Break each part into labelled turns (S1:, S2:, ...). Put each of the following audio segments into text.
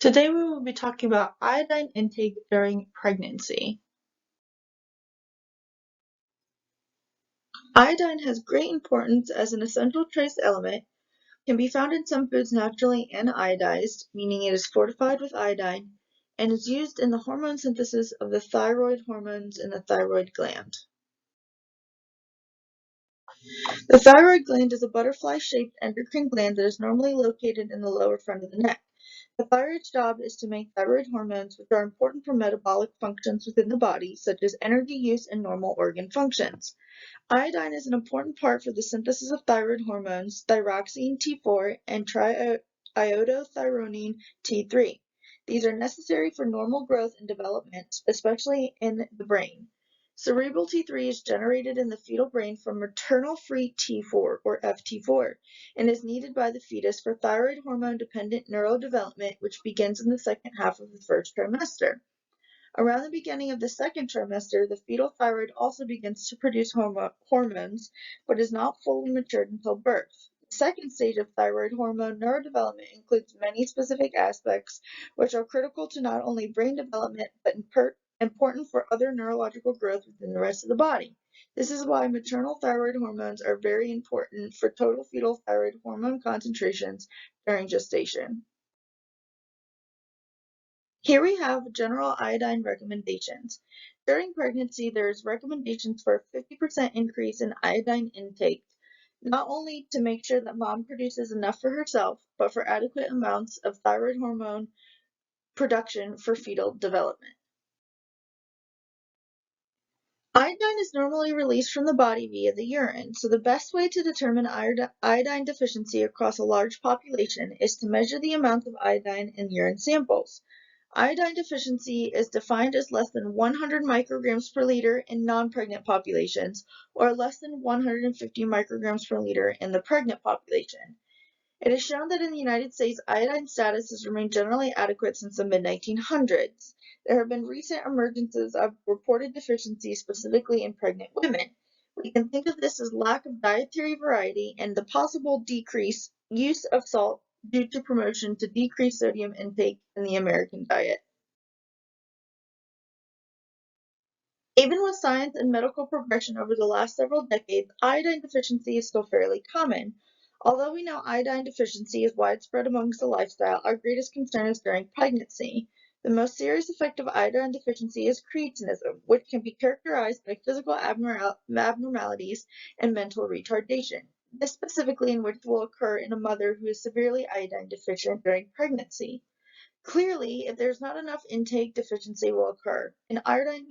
S1: Today we will be talking about iodine intake during pregnancy. Iodine has great importance as an essential trace element, can be found in some foods naturally anodized, meaning it is fortified with iodine, and is used in the hormone synthesis of the thyroid hormones in the thyroid gland. The thyroid gland is a butterfly-shaped endocrine gland that is normally located in the lower front of the neck. The thyroid's job is to make thyroid hormones, which are important for metabolic functions within the body, such as energy use and normal organ functions. Iodine is an important part for the synthesis of thyroid hormones, thyroxine T4 and triiodothyronine T3. These are necessary for normal growth and development, especially in the brain. Cerebral T3 is generated in the fetal brain from maternal free T4 or FT4 and is needed by the fetus for thyroid hormone dependent neurodevelopment, which begins in the second half of the first trimester. Around the beginning of the second trimester, the fetal thyroid also begins to produce hormones, but is not fully matured until birth. The second stage of thyroid hormone neurodevelopment includes many specific aspects, which are critical to not only brain development, but important for other neurological growth within the rest of the body. This is why maternal thyroid hormones are very important for total fetal thyroid hormone concentrations during gestation. Here we have general iodine recommendations. During pregnancy, there's recommendations for a 50% increase in iodine intake, not only to make sure that mom produces enough for herself, but for adequate amounts of thyroid hormone production for fetal development. Iodine is normally released from the body via the urine, so the best way to determine iodine deficiency across a large population is to measure the amount of iodine in urine samples. Iodine deficiency is defined as less than 100 micrograms per liter in non-pregnant populations or less than 150 micrograms per liter in the pregnant population. It is shown that in the United States, iodine status has remained generally adequate since the mid-1900s. There have been recent emergences of reported deficiencies specifically in pregnant women. We can think of this as lack of dietary variety and the possible decreased use of salt due to promotion to decrease sodium intake in the American diet. Even with science and medical progression over the last several decades, iodine deficiency is still fairly common. Although we know iodine deficiency is widespread amongst the lifestyle, our greatest concern is during pregnancy. The most serious effect of iodine deficiency is cretinism, which can be characterized by physical abnormalities and mental retardation. This specifically in which will occur in a mother who is severely iodine deficient during pregnancy. Clearly, if there's not enough intake, deficiency will occur. An iodine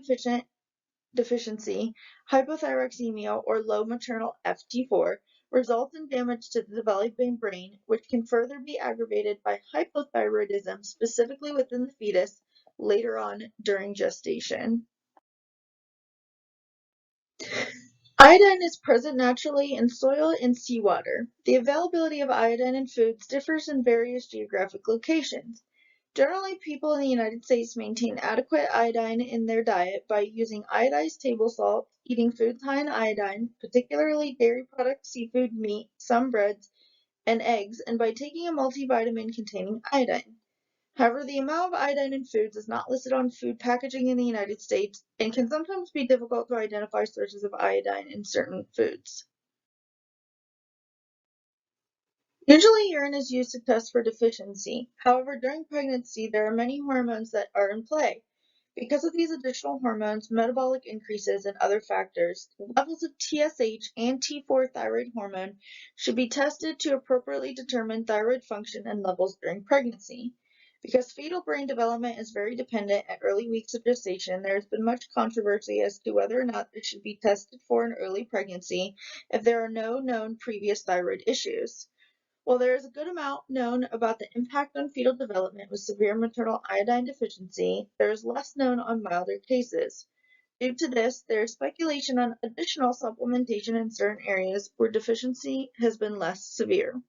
S1: deficiency, hypothyroxemia, or low maternal FT4 results in damage to the developing brain, which can further be aggravated by hypothyroidism, specifically within the fetus, later on during gestation. Iodine is present naturally in soil and seawater. The availability of iodine in foods differs in various geographic locations. Generally, people in the United States maintain adequate iodine in their diet by using iodized table salt, eating foods high in iodine, particularly dairy products, seafood, meat, some breads, and eggs, and by taking a multivitamin containing iodine. However, the amount of iodine in foods is not listed on food packaging in the United States and can sometimes be difficult to identify sources of iodine in certain foods. Usually urine is used to test for deficiency. However, during pregnancy, there are many hormones that are in play. Because of these additional hormones, metabolic increases, and other factors, levels of TSH and T4 thyroid hormone should be tested to appropriately determine thyroid function and levels during pregnancy. Because fetal brain development is very dependent at early weeks of gestation, there has been much controversy as to whether or not it should be tested for in early pregnancy if there are no known previous thyroid issues. While there is a good amount known about the impact on fetal development with severe maternal iodine deficiency, there is less known on milder cases. Due to this, there is speculation on additional supplementation in certain areas where deficiency has been less severe.